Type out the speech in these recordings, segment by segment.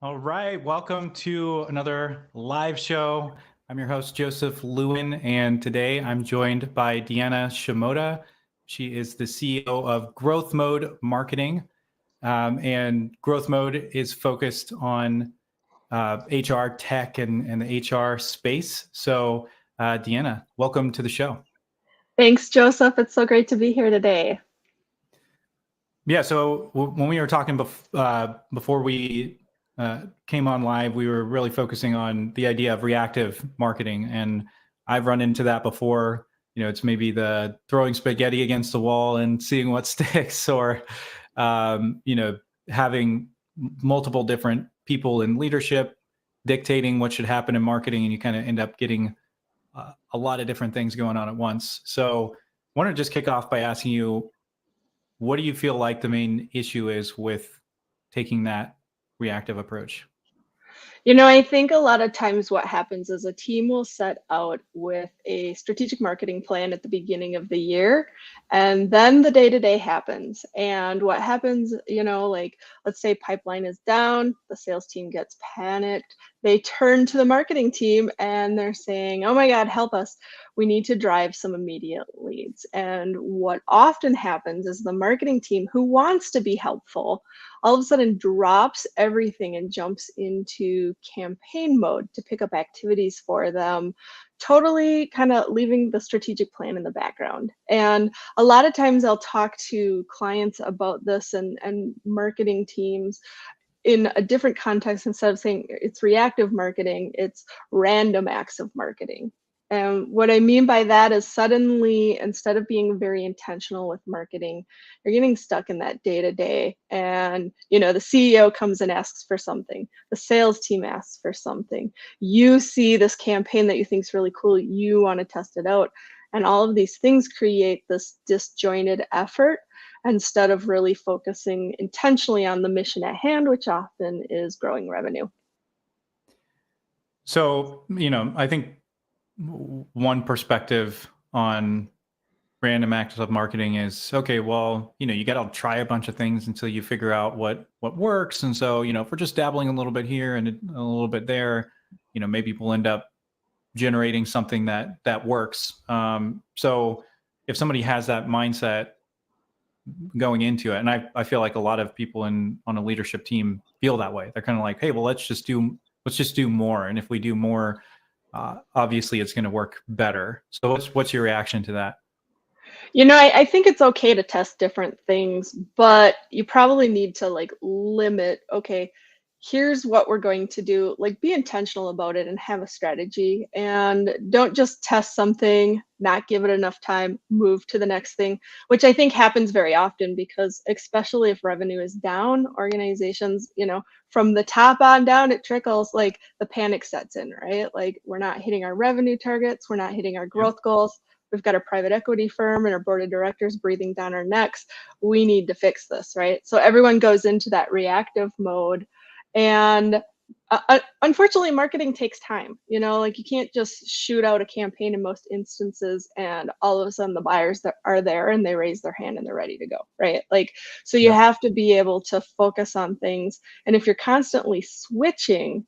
All right, welcome to another live show. I'm your host, Joseph Lewin, and today I'm joined by Deanna Shimoda. She is the CEO of Growth Mode Marketing, and Growth Mode is focused on HR tech and the HR space. So, Deanna, welcome to the show. Thanks, Joseph. It's so great to be here today. Yeah, so when we were talking before we came on live, we were really focusing on the idea of reactive marketing. And I've run into that before. It's maybe the throwing spaghetti against the wall and seeing what sticks, or, having multiple different people in leadership dictating what should happen in marketing. And you kind of end up getting a lot of different things going on at once. So I want to just kick off by asking you, what do you feel like the main issue is with taking that reactive approach? I think a lot of times what happens is a team will set out with a strategic marketing plan at the beginning of the year, and then the day-to-day happens. And what happens, let's say pipeline is down, the sales team gets panicked, they turn to the marketing team and they're saying, oh my God, help us. We need to drive some immediate leads. And what often happens is the marketing team, who wants to be helpful, all of a sudden drops everything and jumps into campaign mode to pick up activities for them, totally kind of leaving the strategic plan in the background. And a lot of times I'll talk to clients about this and marketing teams in a different context. Instead of saying it's reactive marketing, it's random acts of marketing. And what I mean by that is suddenly, instead of being very intentional with marketing, you're getting stuck in that day-to-day. And, the CEO comes and asks for something. The sales team asks for something. You see this campaign that you think is really cool. You want to test it out. And all of these things create this disjointed effort instead of really focusing intentionally on the mission at hand, which often is growing revenue. So, I think one perspective on random acts of marketing is, okay, well, you got to try a bunch of things until you figure out what works. And so, if we're just dabbling a little bit here and a little bit there, maybe we'll end up generating something that works. So if somebody has that mindset going into it, and I feel like a lot of people on a leadership team feel that way. They're kind of like, hey, well, let's just do more. And if we do more, obviously it's going to work better. So what's your reaction to that? I think it's okay to test different things, but you probably need to limit, okay, here's what we're going to do. Be intentional about it and have a strategy, and don't just test something, not give it enough time, move to the next thing, which I think happens very often, because especially if revenue is down, organizations, from the top on down, it trickles, the panic sets in, right? We're not hitting our revenue targets, we're not hitting our growth goals. We've got a private equity firm and our board of directors breathing down our necks. We need to fix this, right? So everyone goes into that reactive mode. And unfortunately, marketing takes time. You can't just shoot out a campaign in most instances and all of a sudden the buyers that are there and they raise their hand and they're ready to go, right? So you have to be able to focus on things. And if you're constantly switching,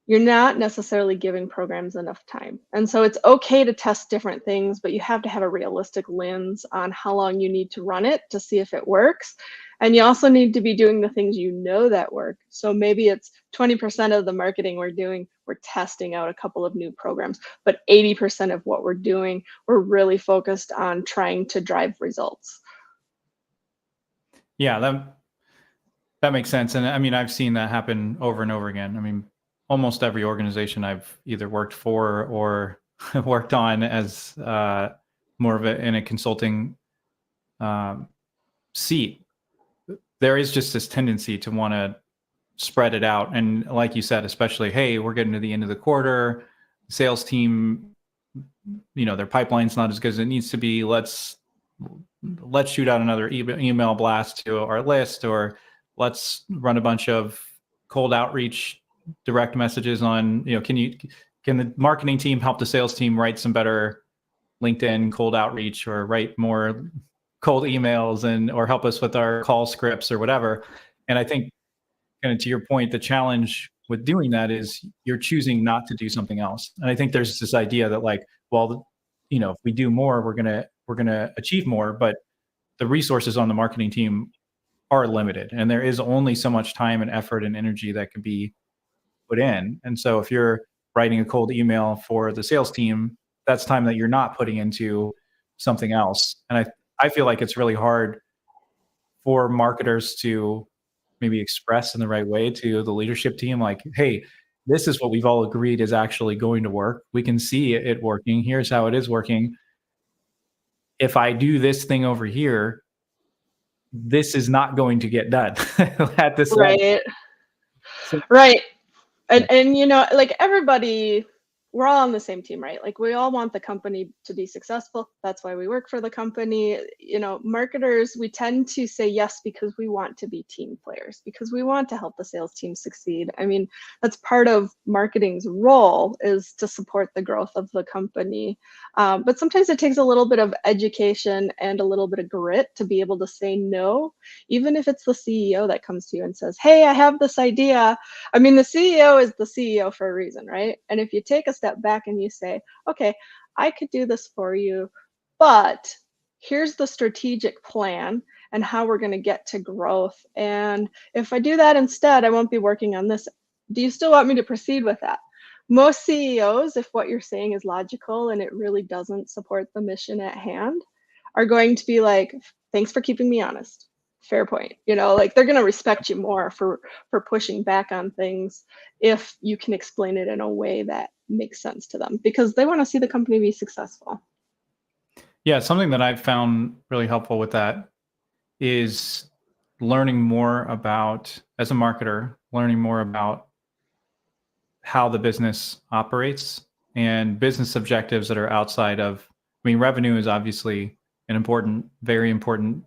you're not necessarily giving programs enough time. And so it's okay to test different things, but you have to have a realistic lens on how long you need to run it to see if it works. And you also need to be doing the things that work. So maybe it's 20% of the marketing we're doing, we're testing out a couple of new programs, but 80% of what we're doing, we're really focused on trying to drive results. Yeah, that makes sense. And I mean, I've seen that happen over and over again. I mean, almost every organization I've either worked for or worked on as more of in a consulting seat, there is just this tendency to want to spread it out. And like you said, especially, hey, we're getting to the end of the quarter, sales team, their pipeline's not as good as it needs to be. Let's shoot out another email blast to our list, or let's run a bunch of cold outreach direct messages on, can the marketing team help the sales team write some better LinkedIn cold outreach, or write more cold emails, or help us with our call scripts or whatever. And I think kind of to your point, the challenge with doing that is you're choosing not to do something else. And I think there's this idea that like, well, if we do more, we're gonna achieve more, but the resources on the marketing team are limited, and there is only so much time and effort and energy that can be put in. And so if you're writing a cold email for the sales team, that's time that you're not putting into something else. And I feel like it's really hard for marketers to maybe express in the right way to the leadership team, like, hey, this is what we've all agreed is actually going to work. We can see it working. Here's how it is working. If I do this thing over here, this is not going to get done at this level. Right. So, Right. yeah. And like everybody, we're all on the same team, right? Like we all want the company to be successful. That's why we work for the company. Marketers, we tend to say yes because we want to be team players, because we want to help the sales team succeed. I mean, that's part of marketing's role, is to support the growth of the company. But sometimes it takes a little bit of education and a little bit of grit to be able to say no, even if it's the CEO that comes to you and says, hey, I have this idea. I mean, the CEO is the CEO for a reason, right? And if you take a step back and you say, okay, I could do this for you, but here's the strategic plan and how we're going to get to growth. And if I do that instead, I won't be working on this. Do you still want me to proceed with that? Most CEOs, if what you're saying is logical and it really doesn't support the mission at hand, are going to be like, thanks for keeping me honest. Fair point. Like they're going to respect you more for pushing back on things if you can explain it in a way that makes sense to them, because they want to see the company be successful. Yeah, something that I've found really helpful with that is learning more about, as a marketer, learning more about how the business operates and business objectives that are outside of, I mean, revenue is obviously an important, very important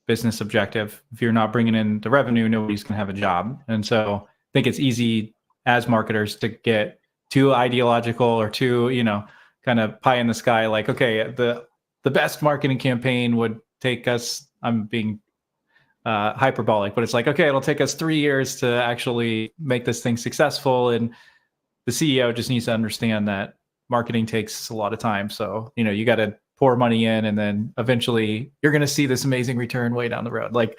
business objective. If you're not bringing in the revenue, nobody's going to have a job. And so I think it's easy as marketers to get too ideological or too, kind of pie in the sky. Like, okay, the best marketing campaign would take us, I'm being hyperbolic, but it's like, okay, it'll take us 3 years to actually make this thing successful. And the CEO just needs to understand that marketing takes a lot of time. So, you got to pour money in, and then eventually you're going to see this amazing return way down the road. Like,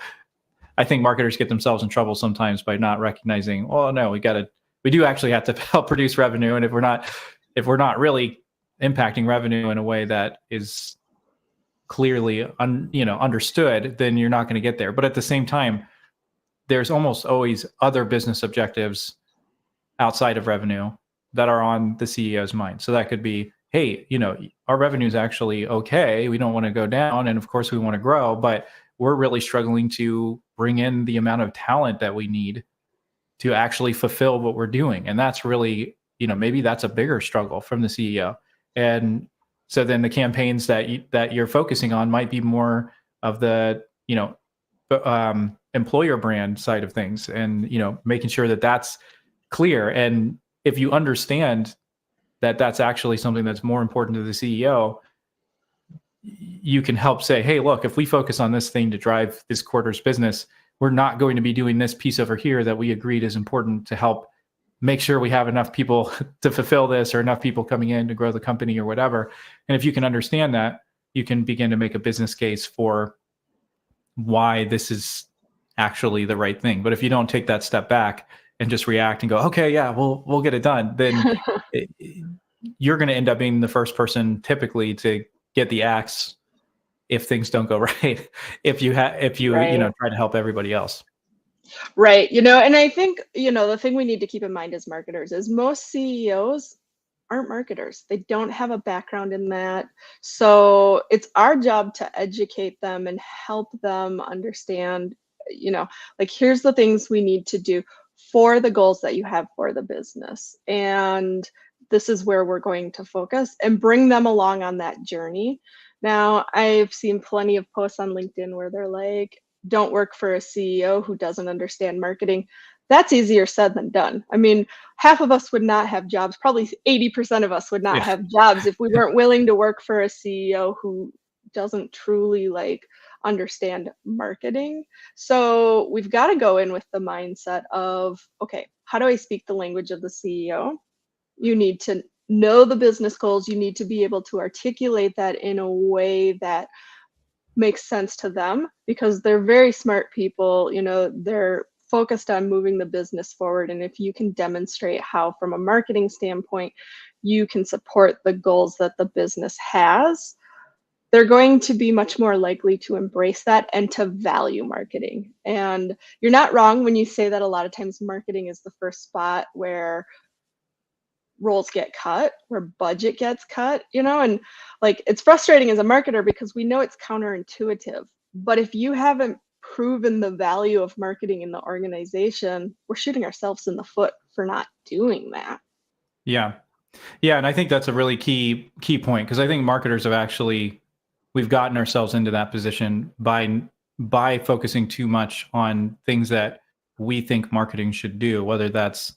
I think marketers get themselves in trouble sometimes by not recognizing, oh no, we do actually have to help produce revenue. And if we're not really impacting revenue in a way that is clearly understood, then you're not going to get there. But at the same time, there's almost always other business objectives outside of revenue that are on the CEO's mind. So that could be, hey, our revenue is actually okay. We don't want to go down. And of course we want to grow, but we're really struggling to bring in the amount of talent that we need to actually fulfill what we're doing. And that's really, maybe that's a bigger struggle from the CEO. And so then the campaigns that you're focusing on might be more of the, employer brand side of things, and, making sure that that's clear. And if you understand that that's actually something that's more important to the CEO, you can help say, hey, look, if we focus on this thing to drive this quarter's business, we're not going to be doing this piece over here that we agreed is important to help make sure we have enough people to fulfill this, or enough people coming in to grow the company or whatever. And if you can understand that, you can begin to make a business case for why this is actually the right thing. But if you don't take that step back and just react and go, okay, yeah, we'll get it done, then you're going to end up being the first person typically to get the axe if things don't go right. if you Right. try to help everybody else. Right. And I think, the thing we need to keep in mind as marketers is most CEOs aren't marketers. They don't have a background in that. So it's our job to educate them and help them understand, like, here's the things we need to do for the goals that you have for the business. And this is where we're going to focus, and bring them along on that journey. Now, I've seen plenty of posts on LinkedIn where they're like, don't work for a CEO who doesn't understand marketing. That's easier said than done. I mean, half of us would not have jobs. Probably 80% of us would not Yeah. have jobs if we weren't willing to work for a CEO who doesn't truly understand marketing. So we've got to go in with the mindset of, okay, how do I speak the language of the CEO? You need to know the business goals. You need to be able to articulate that in a way that makes sense to them, because they're very smart people. They're focused on moving the business forward. And if you can demonstrate how, from a marketing standpoint, you can support the goals that the business has, they're going to be much more likely to embrace that and to value marketing. And you're not wrong when you say that a lot of times marketing is the first spot where roles get cut, where budget gets cut, and like, it's frustrating as a marketer because we know it's counterintuitive. But if you haven't proven the value of marketing in the organization, we're shooting ourselves in the foot for not doing that. Yeah. Yeah, and I think that's a really key point, because I think marketers have actually, we've gotten ourselves into that position by focusing too much on things that we think marketing should do, whether that's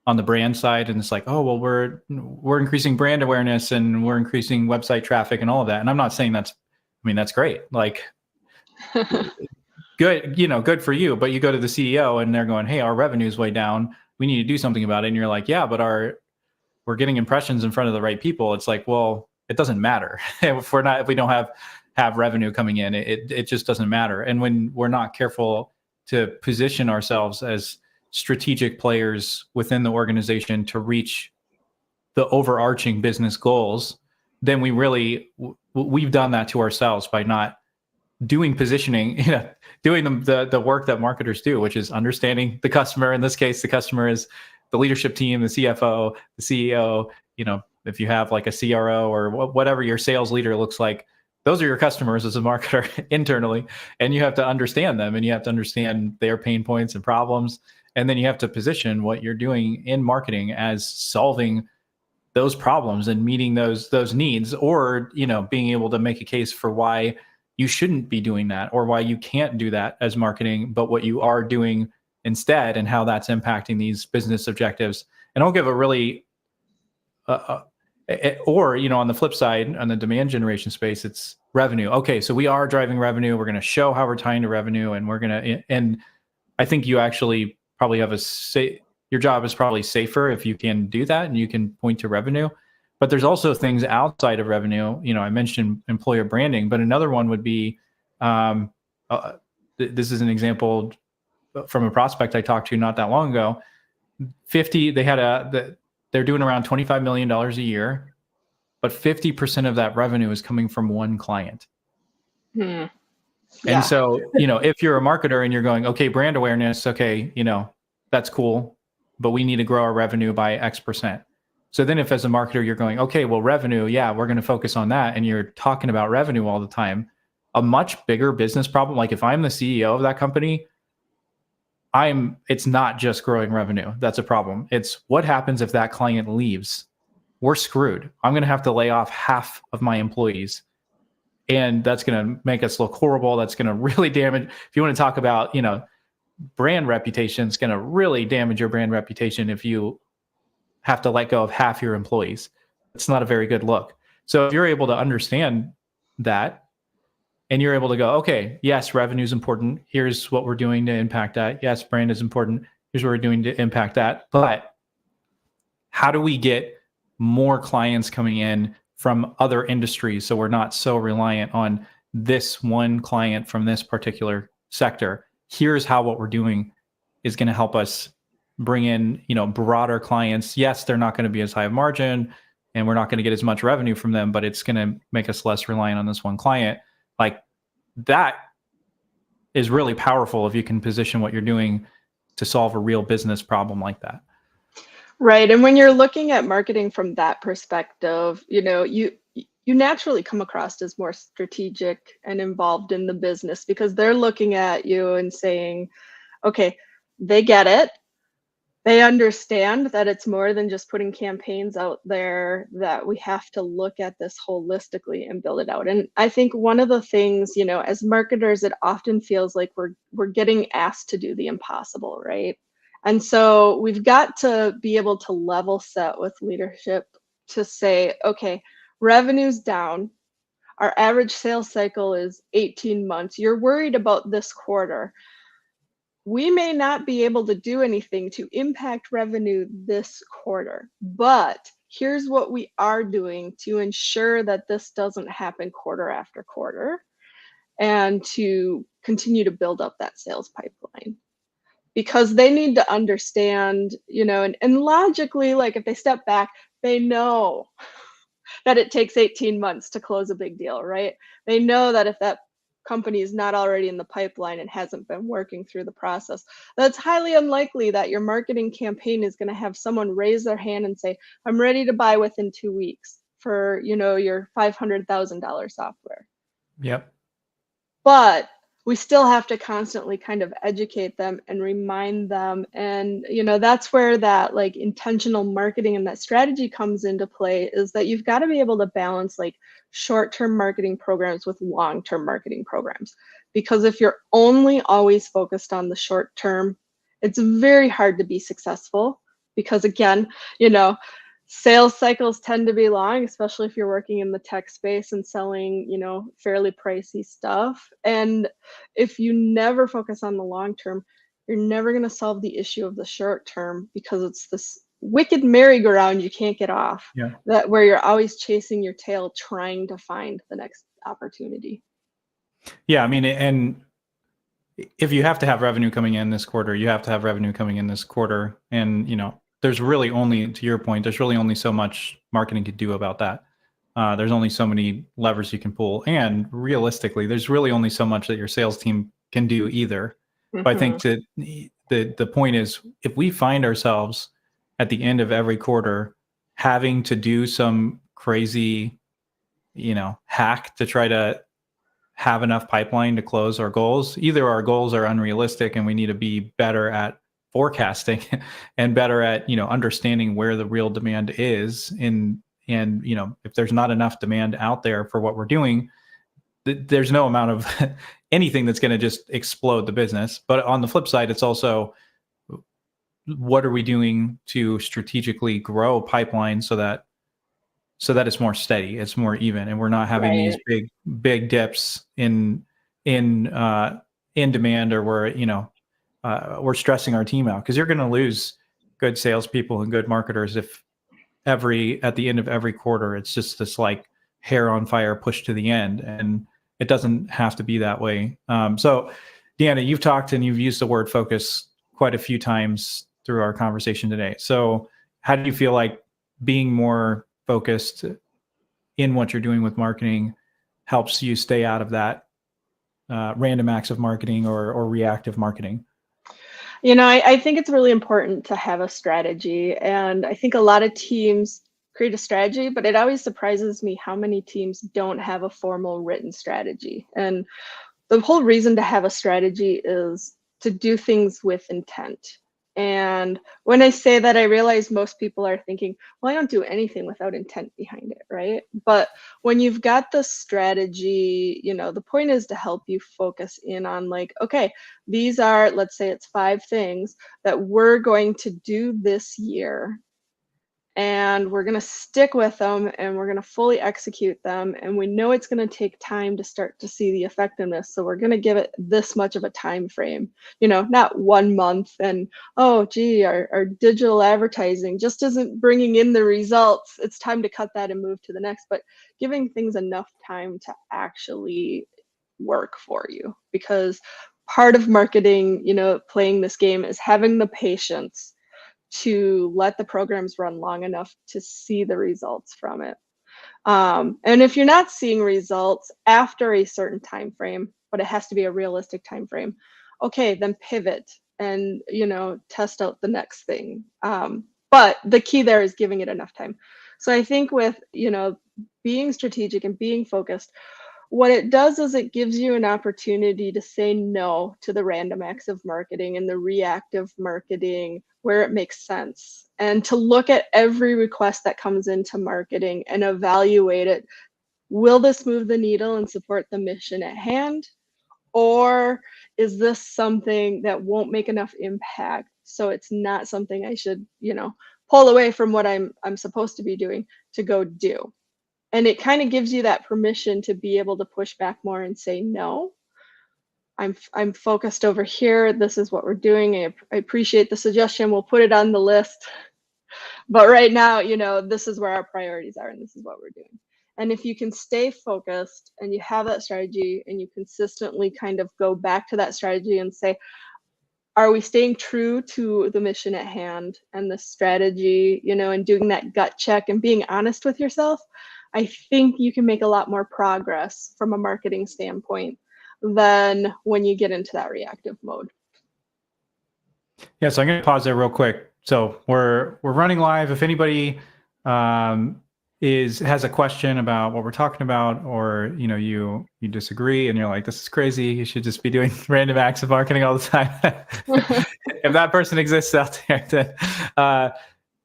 on the brand side, and it's like, oh well, we're increasing brand awareness and we're increasing website traffic and all of that. And I'm not saying that's great. Like, good, good for you. But you go to the CEO and they're going, hey, our revenue's way down. We need to do something about it. And you're like, yeah, but we're getting impressions in front of the right people. It's like, well, it doesn't matter if we don't have revenue coming in. It just doesn't matter. And when we're not careful to position ourselves as strategic players within the organization to reach the overarching business goals, then we've done that to ourselves by not doing positioning, doing the work that marketers do, which is understanding the customer. In this case, the customer is the leadership team, the CFO, the CEO. If you have like a CRO or whatever your sales leader looks like, those are your customers as a marketer internally. And you have to understand them, and you have to understand their pain points and problems. And then you have to position what you're doing in marketing as solving those problems and meeting those needs, or being able to make a case for why you shouldn't be doing that, or why you can't do that as marketing, but what you are doing instead, and how that's impacting these business objectives. And I'll give a really or on the flip side, on the demand generation space, it's revenue. Okay, so we are driving revenue. We're going to show how we're tying to revenue, and and I think you actually probably have your job is probably safer if you can do that and you can point to revenue. But there's also things outside of revenue. I mentioned employer branding, but another one would be, this is an example from a prospect I talked to not that long ago. They're doing around $25 million a year, but 50% of that revenue is coming from one client. Yeah. And so, if you're a marketer and you're going, okay, brand awareness, okay, that's cool, but we need to grow our revenue by X%. So then if as a marketer, you're going, okay, well, revenue, yeah, we're going to focus on that. And you're talking about revenue all the time, a much bigger business problem. Like if I'm the CEO of that company, it's not just growing revenue. That's a problem. It's what happens if that client leaves? We're screwed. I'm going to have to lay off half of my employees. And that's going to make us look horrible. That's going to really damage. If you want to talk about, brand reputation, it's going to really damage your brand reputation if you have to let go of half your employees. It's not a very good look. So if you're able to understand that, and you're able to go, okay, yes, revenue is important. Here's what we're doing to impact that. Yes, brand is important. Here's what we're doing to impact that. But how do we get more clients coming in from other industries so we're not so reliant on this one client from this particular sector? Here's how what we're doing is going to help us bring in, broader clients. Yes, they're not going to be as high of margin and we're not going to get as much revenue from them, but it's going to make us less reliant on this one client. Like, that is really powerful if you can position what you're doing to solve a real business problem like that. Right. And when you're looking at marketing from that perspective, you naturally come across as more strategic and involved in the business, because they're looking at you and saying, okay, they get it. They understand that it's more than just putting campaigns out there, that we have to look at this holistically and build it out. And I think one of the things, as marketers, it often feels like we're getting asked to do the impossible, right? And so we've got to be able to level set with leadership to say, okay, revenue's down. our average sales cycle is 18 months. You're worried about this quarter. We may not be able to do anything to impact revenue this quarter, but here's what we are doing to ensure that this doesn't happen quarter after quarter and to continue to build up that sales pipeline. Because they need to understand, and logically, like if they step back, they know that it takes 18 months to close a big deal, right? They know that if that company is not already in the pipeline and hasn't been working through the process, that's highly unlikely that your marketing campaign is going to have someone raise their hand and say, I'm ready to buy within 2 weeks for, your $500,000 software. Yep. But we still have to constantly kind of educate them and remind them. And, that's where that like intentional marketing and that strategy comes into play, is that you've got to be able to balance like short-term marketing programs with long-term marketing programs. Because if you're only always focused on the short term, it's very hard to be successful because again, sales cycles tend to be long, especially if you're working in the tech space and selling, fairly pricey stuff. And if you never focus on the long term, you're never going to solve the issue of the short term because it's this wicked merry-go-round you can't get off, Yeah. that where you're always chasing your tail trying to find the next opportunity. Yeah. I mean, and if you have to have revenue coming in this quarter, you have to have revenue coming in this quarter. And, there's really only, to your point, there's really only so much marketing could do about that. There's only so many levers you can pull. And realistically, there's really only so much that your sales team can do either. Mm-hmm. But I think that the point is, if we find ourselves at the end of every quarter having to do some crazy, hack to try to have enough pipeline to close our goals, either our goals are unrealistic and we need to be better at forecasting and better at, understanding where the real demand is and, if there's not enough demand out there for what we're doing, there's no amount of anything that's going to just explode the business. But on the flip side, it's also, what are we doing to strategically grow pipeline so that it's more steady, it's more even, and we're not having these big dips in demand, or we're stressing our team out, because you're going to lose good salespeople and good marketers if at the end of every quarter it's just this like hair on fire push to the end, and it doesn't have to be that way. So Deanna, you've talked and you've used the word focus quite a few times through our conversation today. So how do you feel like being more focused in what you're doing with marketing helps you stay out of that random acts of marketing or reactive marketing? I think it's really important to have a strategy. And I think a lot of teams create a strategy, but it always surprises me how many teams don't have a formal written strategy. And the whole reason to have a strategy is to do things with intent. And when I say that, I realize most people are thinking, well, I don't do anything without intent behind it, right? But when you've got the strategy, the point is to help you focus in on like, okay, these are, let's say it's 5 things that we're going to do this year. And we're going to stick with them and we're going to fully execute them. And we know it's going to take time to start to see the effectiveness. So we're going to give it this much of a time frame, not 1 month. And, oh, gee, our digital advertising just isn't bringing in the results. It's time to cut that and move to the next. But giving things enough time to actually work for you. Because part of marketing, playing this game is having the patience to let the programs run long enough to see the results from it. And if you're not seeing results after a certain time frame, but it has to be a realistic time frame, okay, then pivot and test out the next thing. But the key there is giving it enough time. So I think with being strategic and being focused, what it does is it gives you an opportunity to say no to the random acts of marketing and the reactive marketing where it makes sense, and to look at every request that comes into marketing and evaluate it. Will this move the needle and support the mission at hand? Or is this something that won't make enough impact? So it's not something I should, pull away from what I'm supposed to be doing to go do. And it kind of gives you that permission to be able to push back more and say, no, I'm focused over here. This is what we're doing. I appreciate the suggestion. We'll put it on the list. But right now, this is where our priorities are and this is what we're doing. And if you can stay focused and you have that strategy and you consistently kind of go back to that strategy and say, are we staying true to the mission at hand and the strategy, and doing that gut check and being honest with yourself, I think you can make a lot more progress from a marketing standpoint than when you get into that reactive mode. Yeah, so I'm going to pause there real quick. So we're running live. If anybody has a question about what we're talking about, or you disagree and you're like, this is crazy, you should just be doing random acts of marketing all the time. If that person exists out there, then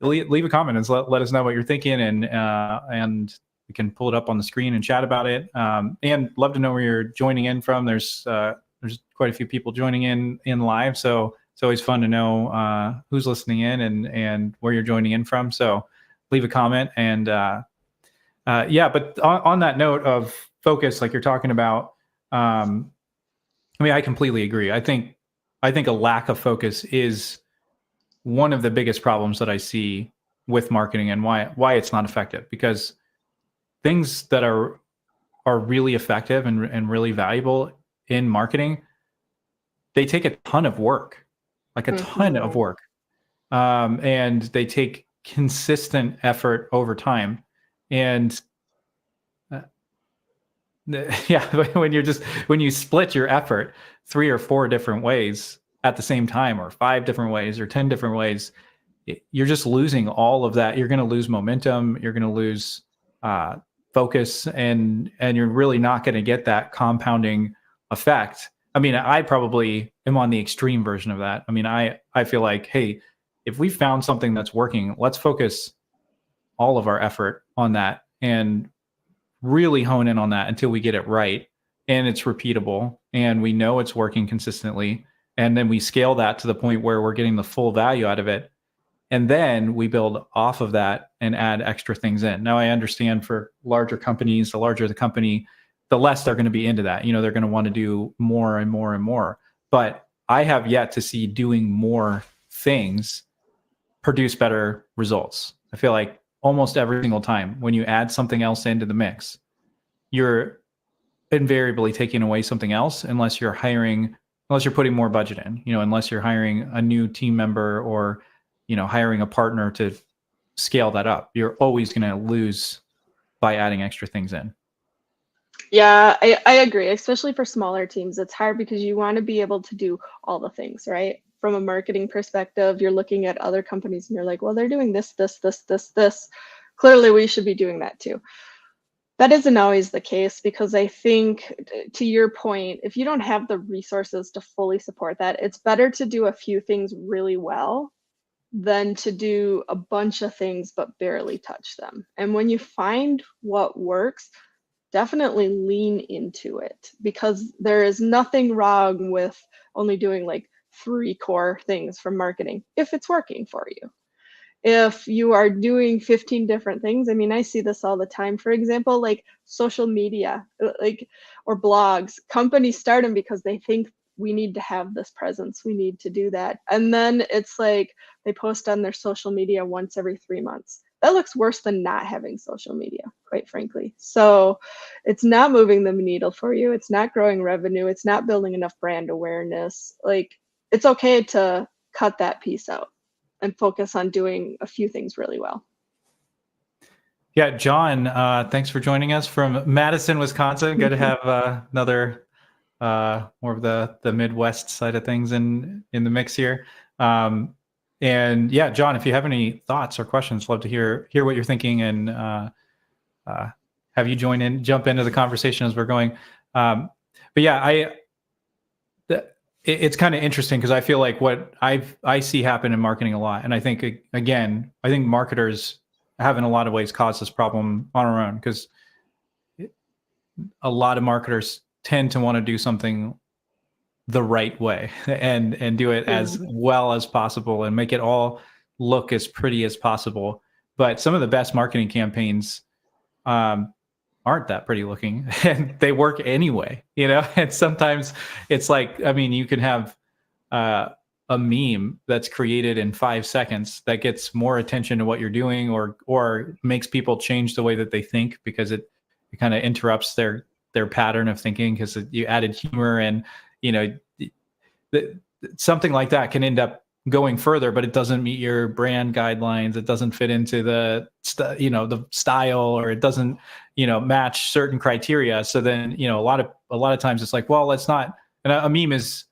leave a comment and let us know what you're thinking, and we can pull it up on the screen and chat about it. And love to know where you're joining in from. There's quite a few people joining in live, so it's always fun to know who's listening in and where you're joining in from. So leave a comment. And but on that note of focus, like you're talking about, I completely agree. I think a lack of focus is one of the biggest problems that I see with marketing, and why it's not effective. Because things that are really effective and really valuable in marketing, they take a ton of work. Like a ton of work. And they take consistent effort over time. And when you split your effort 3 or 4 different ways at the same time, or 5 different ways, or 10 different ways, you're just losing all of that. You're going to lose momentum. You're going to lose focus, and you're really not going to get that compounding effect. I probably am on the extreme version of that. I feel like, hey, if we found something that's working, let's focus all of our effort on that and really hone in on that until we get it right and it's repeatable and we know it's working consistently. And then we scale that to the point where we're getting the full value out of it. And then we build off of that and add extra things in. Now, I understand for larger companies, the larger the company, the less they're going to be into that. They're going to want to do more and more and more. But I have yet to see doing more things produce better results. I feel like almost every single time when you add something else into the mix, you're invariably taking away something else, unless you're putting more budget in, unless you're hiring a new team member, or, hiring a partner to scale that up. You're always going to lose by adding extra things in. Yeah, I agree. Especially for smaller teams, it's hard because you want to be able to do all the things, right? From a marketing perspective, you're looking at other companies and you're like, well, they're doing this, this, this, this, this. Clearly, we should be doing that too. That isn't always the case, because I think, to your point, if you don't have the resources to fully support that, it's better to do a few things really well than to do a bunch of things but barely touch them. And when you find what works, definitely lean into it, because there is nothing wrong with only doing like 3 core things from marketing if it's working for you. If you are doing 15 different things, I see this all the time. For example, like social media, or blogs. Companies start them because they think we need to have this presence, we need to do that. And then it's like they post on their social media once every 3 months. That looks worse than not having social media, quite frankly. So it's not moving the needle for you. It's not growing revenue. It's not building enough brand awareness. Like, it's okay to cut that piece out and focus on doing a few things really well. Yeah, John, thanks for joining us from Madison, Wisconsin. Good to have another more of the Midwest side of things in the mix here. And yeah, John, if you have any thoughts or questions, love to hear what you're thinking, and have you jump into the conversation as we're going. But yeah, it's kind of interesting, because I feel like what I see happen in marketing a lot, and I think marketers have in a lot of ways caused this problem on our own, because a lot of marketers tend to want to do something the right way and do it as well as possible and make it all look as pretty as possible. But some of the best marketing campaigns aren't that pretty looking, and they work anyway, you know. And sometimes it's like, I mean, you can have a meme that's created in 5 seconds that gets more attention to what you're doing, or makes people change the way that they think, because it kind of interrupts their pattern of thinking, because you added humor. And you know, something like that can end up going further, but it doesn't meet your brand guidelines. It doesn't fit into the style, or it doesn't match certain criteria. So then a lot of times it's like, well, let's not. And a meme is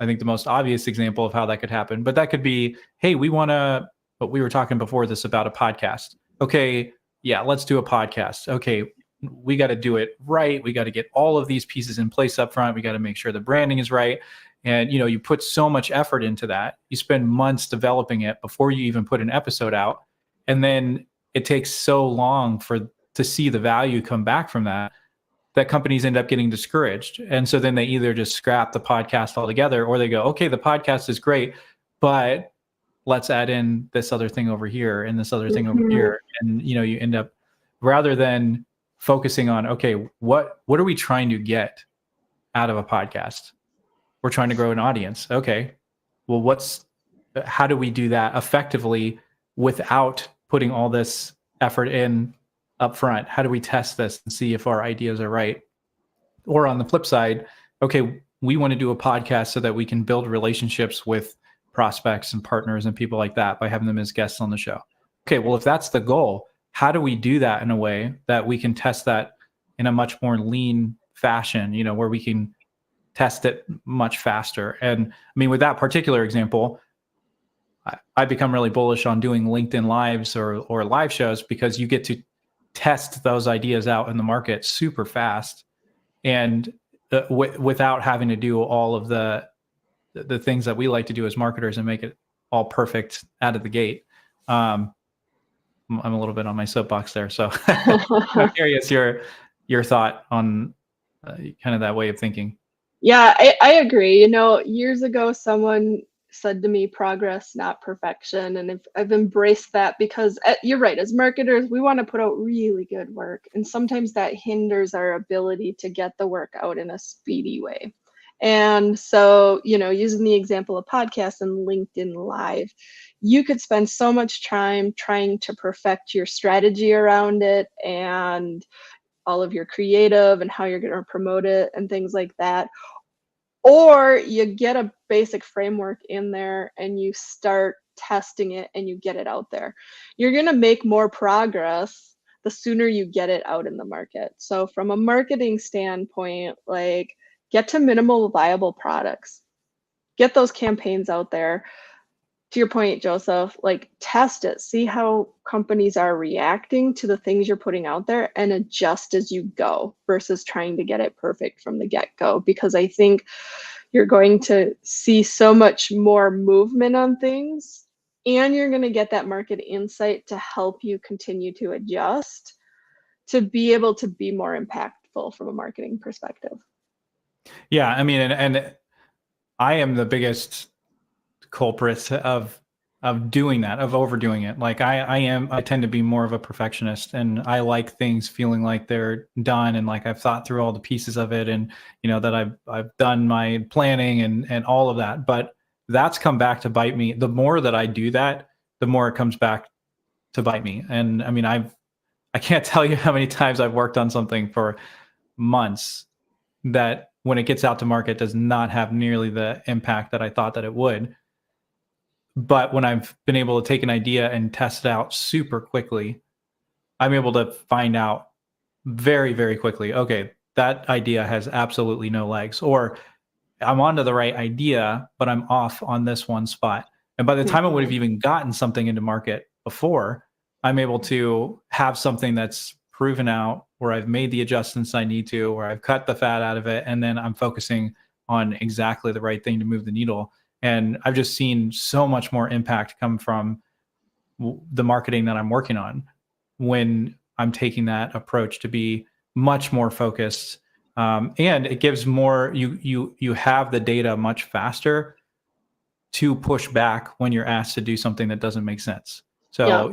I think the most obvious example of how that could happen. But that could be, hey, we want to. But we were talking before this about a podcast. Okay, yeah, let's do a podcast. Okay, we got to do it right. We got to get all of these pieces in place up front. We got to make sure the branding is right. And you put so much effort into that. You spend months developing it before you even put an episode out. And then it takes so long to see the value come back from that companies end up getting discouraged. And so then they either just scrap the podcast altogether, or they go, okay, the podcast is great, but let's add in this other thing over here and this other thing over here. And you end up, rather than focusing on, okay, what are we trying to get out of a podcast? We're trying to grow an audience. Okay, well, how do we do that effectively without putting all this effort in up front? How do we test this and see if our ideas are right? Or on the flip side, okay, we want to do a podcast so that we can build relationships with prospects and partners and people like that by having them as guests on the show. Okay, well, if that's the goal, how do we do that in a way that we can test that in a much more lean fashion, where we can test it much faster? And I mean, with that particular example, I become really bullish on doing LinkedIn lives or live shows, because you get to test those ideas out in the market super fast, and without having to do all of the things that we like to do as marketers and make it all perfect out of the gate. I'm a little bit on my soapbox there, so I'm curious your thought on kind of that way of thinking. Yeah, I agree. Years ago, someone said to me, progress, not perfection. And I've embraced that, because you're right. As marketers, we want to put out really good work. And sometimes that hinders our ability to get the work out in a speedy way. And so, using the example of podcasts and LinkedIn Live, you could spend so much time trying to perfect your strategy around it, and all of your creative and how you're going to promote it and things like that. Or you get a basic framework in there and you start testing it and you get it out there. You're going to make more progress the sooner you get it out in the market. So from a marketing standpoint, like, get to minimal viable products. Get those campaigns out there. To your point, Joseph, like, test it, see how companies are reacting to the things you're putting out there, and adjust as you go, versus trying to get it perfect from the get-go. Because I think you're going to see so much more movement on things, and you're going to get that market insight to help you continue to adjust to be able to be more impactful from a marketing perspective. Yeah, I mean, and I am the biggest culprit of doing that, of overdoing it. Like I tend to be more of a perfectionist, and I like things feeling like they're done, and like I've thought through all the pieces of it, and that I've done my planning and all of that. But that's come back to bite me. The more that I do that, the more it comes back to bite me. And I mean, I can't tell you how many times I've worked on something for months that when it gets out to market does not have nearly the impact that I thought that it would. But when I've been able to take an idea and test it out super quickly, I'm able to find out very, very quickly, okay, that idea has absolutely no legs, or I'm onto the right idea, but I'm off on this one spot. And by the time I would have even gotten something into market before, I'm able to have something that's proven out, where I've made the adjustments I need to, where I've cut the fat out of it, and then I'm focusing on exactly the right thing to move the needle. And I've just seen so much more impact come from the marketing that I'm working on when I'm taking that approach to be much more focused. And it gives more, you have the data much faster to push back when you're asked to do something that doesn't make sense. So,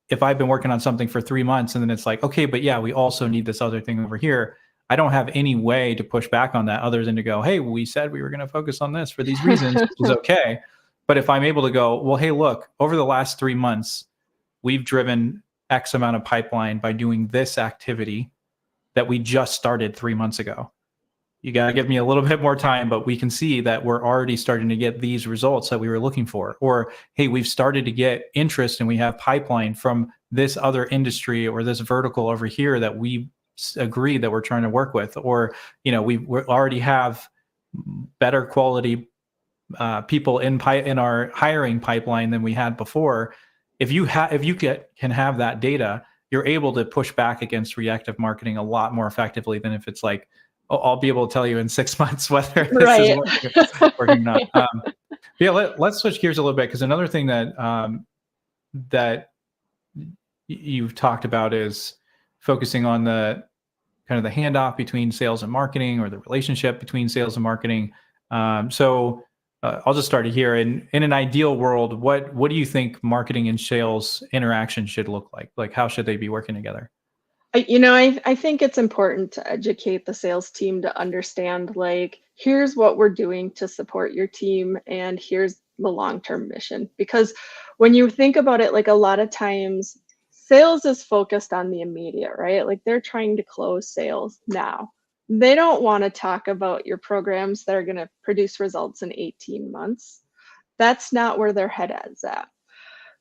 if I've been working on something for 3 months and then it's like, okay, but yeah, we also need this other thing over here. I don't have any way to push back on that other than to go, hey, we said we were going to focus on this for these reasons, which is okay. But if I'm able to go, well, hey, look, over the last 3 months, we've driven X amount of pipeline by doing this activity that we just started 3 months ago. You got to give me a little bit more time, but we can see that we're already starting to get these results that we were looking for. Or, hey, we've started to get interest and we have pipeline from this other industry or this vertical over here that we agree that we're trying to work with. Or, we already have better quality people in our hiring pipeline than we had before. If you can have that data, you're able to push back against reactive marketing a lot more effectively than if it's like, oh, I'll be able to tell you in 6 months whether this is working or not. Yeah, let's switch gears a little bit, because another thing that you've talked about is focusing on the kind of the handoff between sales and marketing, or the relationship between sales and marketing. So I'll just start it here. In an ideal world, what do you think marketing and sales interaction should look like? Like, how should they be working together? I think it's important to educate the sales team to understand, like, here's what we're doing to support your team, and here's the long-term mission. Because when you think about it, like, a lot of times sales is focused on the immediate, right? Like, they're trying to close sales now. They don't want to talk about your programs that are going to produce results in 18 months. That's not where their head is at.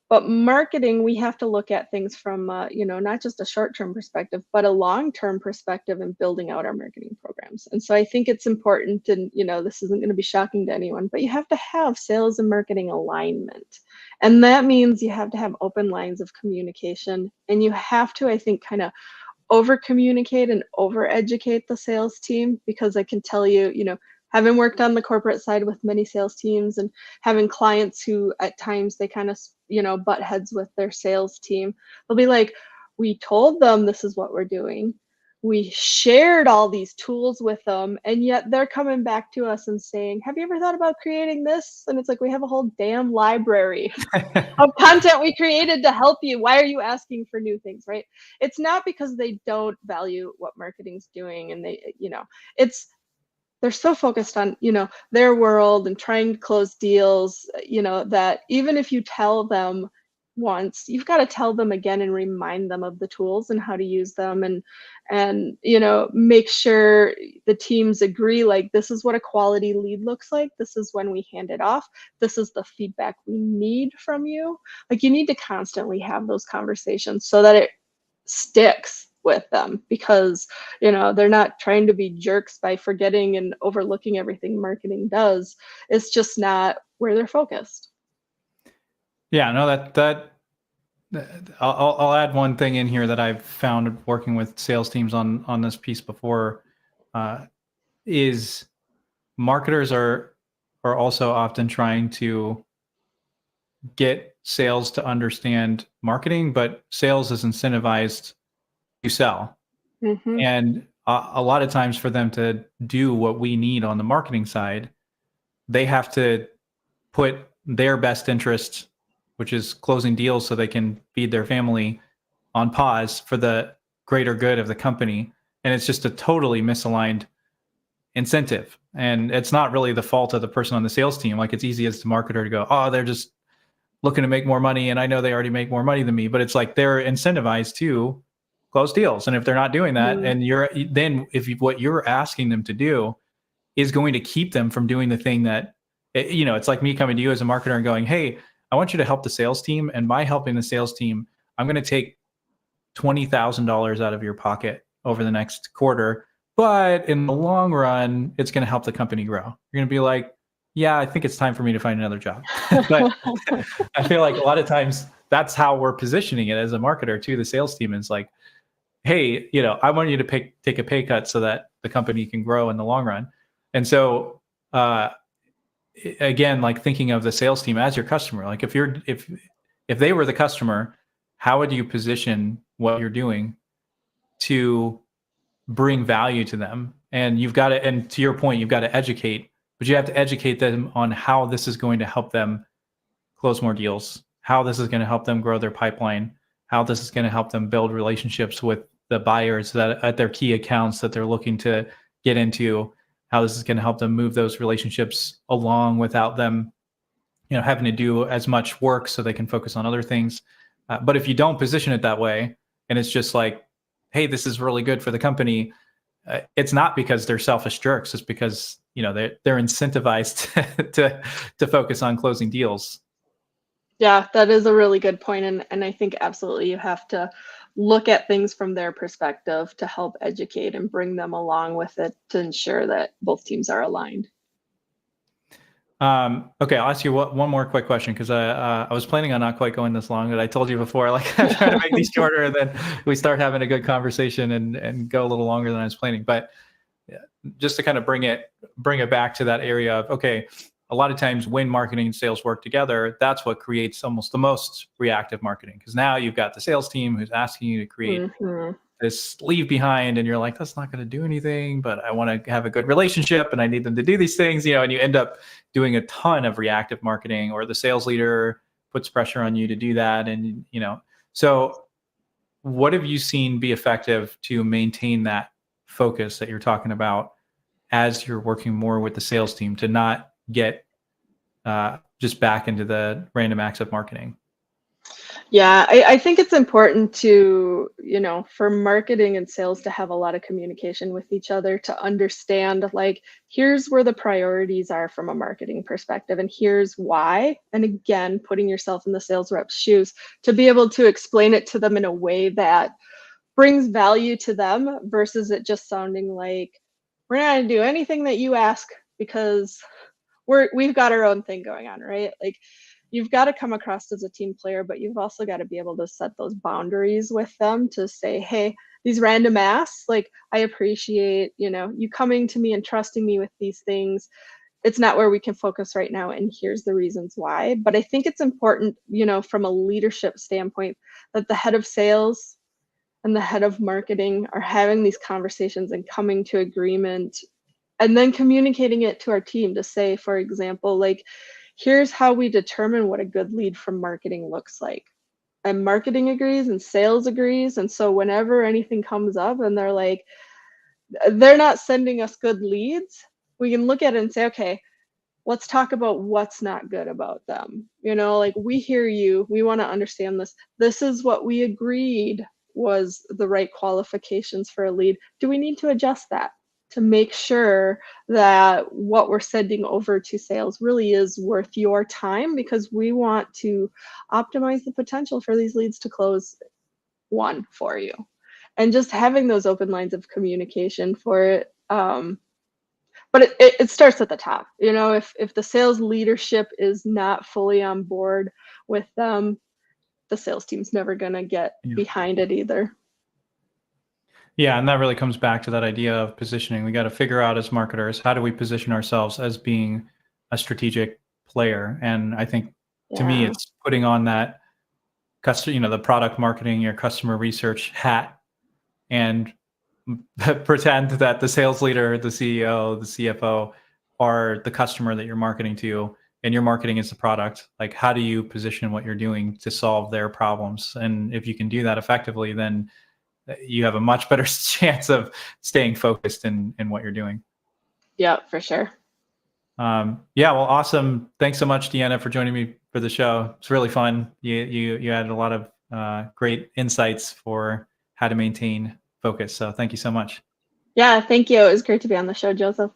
But marketing, we have to look at things from, not just a short-term perspective, but a long-term perspective in building out our marketing programs. And so I think it's important, and, this isn't going to be shocking to anyone, but you have to have sales and marketing alignment. And that means you have to have open lines of communication, and you have to, I think, kind of over communicate and over educate the sales team, because I can tell you, having worked on the corporate side with many sales teams and having clients who at times they kind of, butt heads with their sales team, they'll be like, we told them this is what we're doing. We shared all these tools with them, and yet they're coming back to us and saying, have you ever thought about creating this? And it's like, we have a whole damn library of content we created to help you. Why are you asking for new things, right? It's not because they don't value what marketing's doing, and they're so focused on, their world and trying to close deals, that even if you tell them once, you've got to tell them again and remind them of the tools and how to use them, and make sure the teams agree, like, this is what a quality lead looks like. This is when we hand it off. This is the feedback we need from you. Like, you need to constantly have those conversations so that it sticks with them, because they're not trying to be jerks by forgetting and overlooking everything marketing does. It's just not where they're focused. Yeah, no, that I'll add one thing in here that I've found working with sales teams on this piece before, is marketers are also often trying to get sales to understand marketing, but sales is incentivized to sell. Mm-hmm. And a lot of times, for them to do what we need on the marketing side, they have to put their best interest, which is closing deals so they can feed their family, on pause for the greater good of the company. And it's just a totally misaligned incentive. And it's not really the fault of the person on the sales team. Like, it's easy as the marketer to go, oh, they're just looking to make more money, and I know they already make more money than me. But it's like, they're incentivized to close deals. And if they're not doing that, and what you're asking them to do is going to keep them from doing the thing that, it's like me coming to you as a marketer and going, hey, I want you to help the sales team. And by helping the sales team, I'm going to take $20,000 out of your pocket over the next quarter. But in the long run, it's going to help the company grow. You're going to be like, yeah, I think it's time for me to find another job. But I feel like a lot of times that's how we're positioning it as a marketer to the sales team. It's like, hey, I want you to take a pay cut so that the company can grow in the long run. And so, again, like, thinking of the sales team as your customer, like, if they were the customer, how would you position what you're doing to bring value to them? And and to your point, you've got to educate, but you have to educate them on how this is going to help them close more deals, how this is going to help them grow their pipeline, how this is going to help them build relationships with the buyers that at their key accounts that they're looking to get into, how this is going to help them move those relationships along without them, having to do as much work so they can focus on other things. But if you don't position it that way, and it's just like, hey, this is really good for the company, it's not because they're selfish jerks. It's because they're incentivized to focus on closing deals. Yeah, that is a really good point, and I think absolutely you have to look at things from their perspective to help educate and bring them along with it to ensure that both teams are aligned. Okay, I'll ask you one more quick question, because I was planning on not quite going this long, but I told you before, like I'm trying to make these shorter, and then we start having a good conversation and go a little longer than I was planning. But just to kind of bring it back to that area of, okay, a lot of times when marketing and sales work together, that's what creates almost the most reactive marketing, because now you've got the sales team who's asking you to create this leave behind, and you're like, that's not going to do anything, but I want to have a good relationship and I need them to do these things, and you end up doing a ton of reactive marketing, or the sales leader puts pressure on you to do that. And, so what have you seen be effective to maintain that focus that you're talking about as you're working more with the sales team to not get just back into the random acts of marketing? Yeah, I think it's important to, for marketing and sales to have a lot of communication with each other, to understand, like, here's where the priorities are from a marketing perspective, and here's why. And again, putting yourself in the sales rep's shoes to be able to explain it to them in a way that brings value to them versus it just sounding like, we're not going to do anything that you ask because we've got our own thing going on, right? Like, you've got to come across as a team player, but you've also got to be able to set those boundaries with them to say, hey, these random asks, like, I appreciate, you coming to me and trusting me with these things. It's not where we can focus right now, and here's the reasons why. But I think it's important, from a leadership standpoint, that the head of sales and the head of marketing are having these conversations and coming to agreement, and then communicating it to our team to say, for example, like, here's how we determine what a good lead from marketing looks like. And marketing agrees and sales agrees. And so whenever anything comes up and they're like, they're not sending us good leads, we can look at it and say, okay, let's talk about what's not good about them. Like, we hear you, we want to understand this. This is what we agreed was the right qualifications for a lead. Do we need to adjust that to make sure that what we're sending over to sales really is worth your time? Because we want to optimize the potential for these leads to close one for you. And just having those open lines of communication for it. But it starts at the top. If the sales leadership is not fully on board with them, the sales team's never going to get behind it either. Yeah, and that really comes back to that idea of positioning. We got to figure out as marketers, how do we position ourselves as being a strategic player? And I think to me, it's putting on that the product marketing, your customer research hat, and pretend that the sales leader, the CEO, the CFO are the customer that you're marketing to, and your marketing is the product. Like, how do you position what you're doing to solve their problems? And if you can do that effectively, then you have a much better chance of staying focused in what you're doing. Yeah, for sure. Yeah, well, awesome. Thanks so much, Deanna, for joining me for the show. It's really fun. You added a lot of great insights for how to maintain focus. So thank you so much. Yeah, thank you. It was great to be on the show, Joseph.